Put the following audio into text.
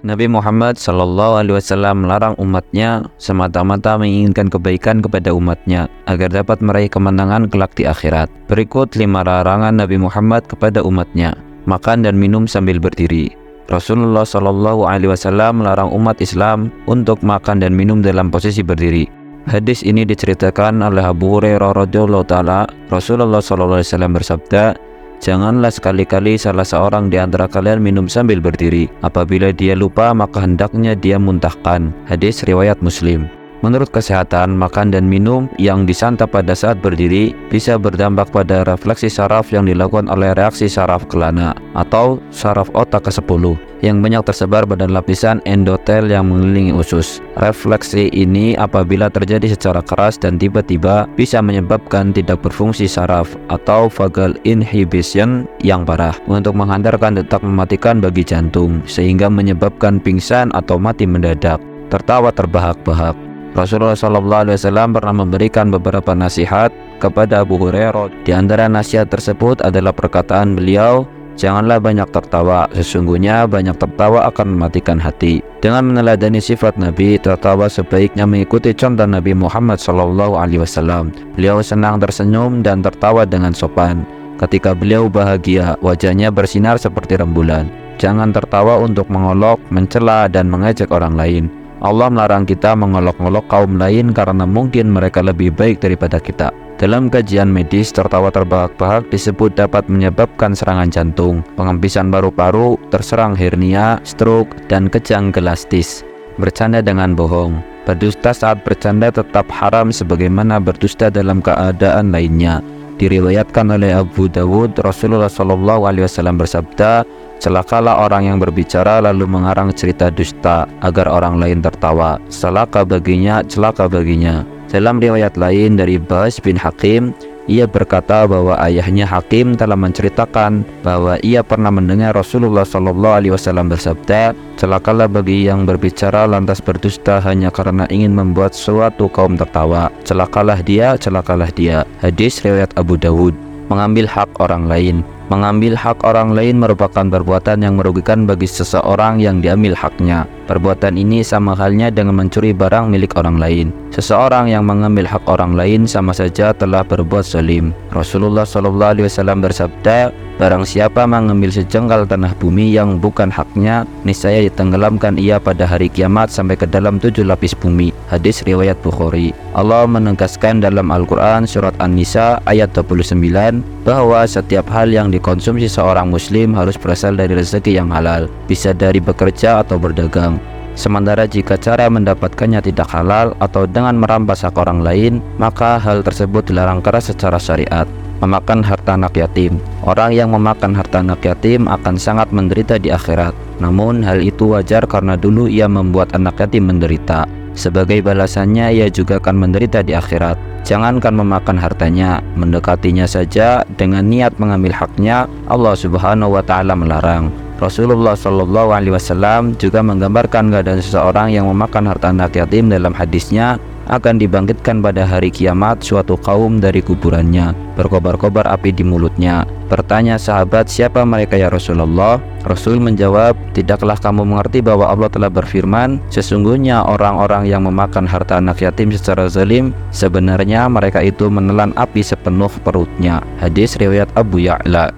Nabi Muhammad SAW melarang umatnya semata-mata menginginkan kebaikan kepada umatnya agar dapat meraih kemenangan kelak di akhirat. Berikut 5 larangan Nabi Muhammad kepada umatnya. Makan dan minum sambil berdiri. Rasulullah SAW melarang umat Islam untuk makan dan minum dalam posisi berdiri. Hadis ini diceritakan oleh Abu Hurairah radhiyallahu taala. Rasulullah SAW bersabda, "Janganlah sekali-kali salah seorang di antara kalian minum sambil berdiri. Apabila dia lupa, maka hendaknya dia muntahkan." Hadis riwayat Muslim. Menurut kesehatan, makan dan minum yang disantap pada saat berdiri bisa berdampak pada refleksi saraf yang dilakukan oleh reaksi saraf kelana atau saraf otak ke-10 yang banyak tersebar pada lapisan endotel yang mengelilingi usus. Refleksi ini apabila terjadi secara keras dan tiba-tiba bisa menyebabkan tidak berfungsi saraf atau vagal inhibition yang parah untuk menghantarkan detak mematikan bagi jantung sehingga menyebabkan pingsan atau mati mendadak. Tertawa terbahak-bahak. Rasulullah SAW pernah memberikan beberapa nasihat kepada Abu Hurairah. Di antara nasihat tersebut adalah perkataan beliau, "Janganlah banyak tertawa, sesungguhnya banyak tertawa akan mematikan hati." Dengan meneladani sifat Nabi, tertawa sebaiknya mengikuti contoh Nabi Muhammad SAW. Beliau senang tersenyum dan tertawa dengan sopan. Ketika beliau bahagia, wajahnya bersinar seperti rembulan. Jangan tertawa untuk mengolok, mencela, dan mengejek orang lain. Allah melarang kita mengolok-olok kaum lain karena mungkin mereka lebih baik daripada kita. Dalam kajian medis, tertawa terbahak-bahak disebut dapat menyebabkan serangan jantung, pengempisan paru-paru, terserang hernia, stroke, dan kejang gelastis. Bercanda dengan bohong. Berdusta saat bercanda tetap haram sebagaimana berdusta dalam keadaan lainnya. Diriwayatkan oleh Abu Dawud, Rasulullah SAW bersabda, "Celakalah orang yang berbicara lalu mengarang cerita dusta agar orang lain tertawa. Celaka baginya, celaka baginya." Dalam riwayat lain dari Bas bin Hakim, ia berkata bahwa ayahnya Hakim telah menceritakan bahwa ia pernah mendengar Rasulullah SAW bersabda, "Celakalah bagi yang berbicara lantas berdusta hanya karena ingin membuat suatu kaum tertawa. Celakalah dia, celakalah dia." Hadis riwayat Abu Dawud. Mengambil hak orang lain. Mengambil hak orang lain merupakan perbuatan yang merugikan bagi seseorang yang diambil haknya. Perbuatan ini sama halnya dengan mencuri barang milik orang lain. Seseorang yang mengambil hak orang lain sama saja telah berbuat zalim. Rasulullah SAW bersabda, "Barang siapa mengambil sejengkal tanah bumi yang bukan haknya, niscaya ditenggelamkan ia pada hari kiamat sampai ke dalam 7 lapis bumi." Hadis riwayat Bukhari. Allah menegaskan dalam Al-Quran surat An-Nisa ayat 29 bahwa setiap hal yang dikonsumsi seorang muslim harus berasal dari rezeki yang halal, bisa dari bekerja atau berdagang. Sementara jika cara mendapatkannya tidak halal atau dengan merampas hak orang lain, maka hal tersebut dilarang keras secara syariat. Memakan harta anak yatim. Orang yang memakan harta anak yatim akan sangat menderita di akhirat. Namun hal itu wajar karena dulu ia membuat anak yatim menderita. Sebagai balasannya ia juga akan menderita di akhirat. Jangankan memakan hartanya, mendekatinya saja dengan niat mengambil haknya, Allah Subhanahu wa Ta'ala melarang. Rasulullah SAW juga menggambarkan keadaan seseorang yang memakan harta anak yatim dalam hadisnya akan dibangkitkan pada hari kiamat suatu kaum dari kuburannya, berkobar-kobar api di mulutnya. Bertanya sahabat, "Siapa mereka ya Rasulullah?" Rasul menjawab, "Tidaklah kamu mengerti bahwa Allah telah berfirman, sesungguhnya orang-orang yang memakan harta anak yatim secara zalim, sebenarnya mereka itu menelan api sepenuh perutnya." Hadis riwayat Abu Ya'la.